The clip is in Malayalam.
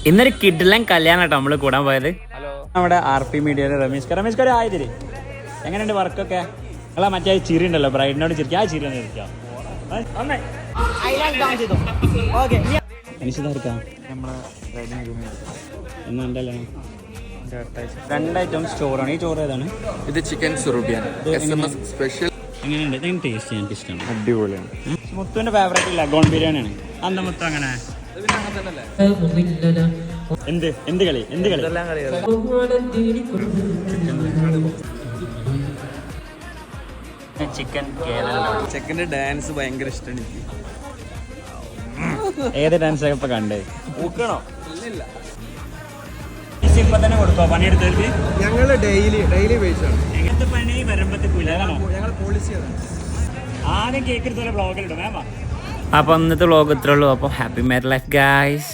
ഇന്നൊരു കിഡിലൻ കല്യാണം കേട്ടോ നമ്മള് കൂടാൻ പോയത്. നമ്മുടെ RP മീഡിയയിലെ രമേശ് ആയതിരി എങ്ങനെയുണ്ട് വർക്കൊക്കെ? നിങ്ങളാ മറ്റേ ചിരി ഉണ്ടല്ലോ ബ്രൈഡിനോട് ചിരിക്കുക, ആ ചിരി ഒന്ന് ചിരിക്കാം. രണ്ട് ഐറ്റംസ് ചോറാണ്. ഈ ചോറ് ഏതാണ്? ഇത് ചിക്കൻ സുറുബിയാൻ സ്പെഷ്യൽ. എങ്ങനെയുണ്ട്? ഇതിന് ടേസ്റ്റ് എനിക്ക് ഇഷ്ടമാണ്. അടിപൊളിയാണ്. മുത്തുവിന്റെ ഫേവറേറ്റ് ലഗോൺ ബിരിയാണിയാണ്. അന്ന് മുത്തു അങ്ങനെ എന്ത് കളി ചിക്കന്റെ ഡാൻസ് ഭയങ്കര ഇഷ്ടമാണ് എനിക്ക്. ഏത് ഡാൻസ് ഇപ്പൊ കണ്ടേ? ഊക്കണോ? ഇപ്പൊ തന്നെ കൊടുക്കോ പണിയെടുത്തവർക്ക്? ഞങ്ങള് ഡെയിലി ബേസാണ്. എങ്ങനത്തെ പണി വരുമ്പോ ഞങ്ങൾ പോളിസി അതാണ്. ആദ്യം കേക്ക് എടുത്തോലെ ബ്ലോഗിലിടും. അപ്പൊ ഇന്നത്തെ വ്ലോഗ് ഇത്രേ ഉള്ളൂ. അപ്പോൾ ഹാപ്പി മാരീഡ് ലൈഫ് ഗൈസ്.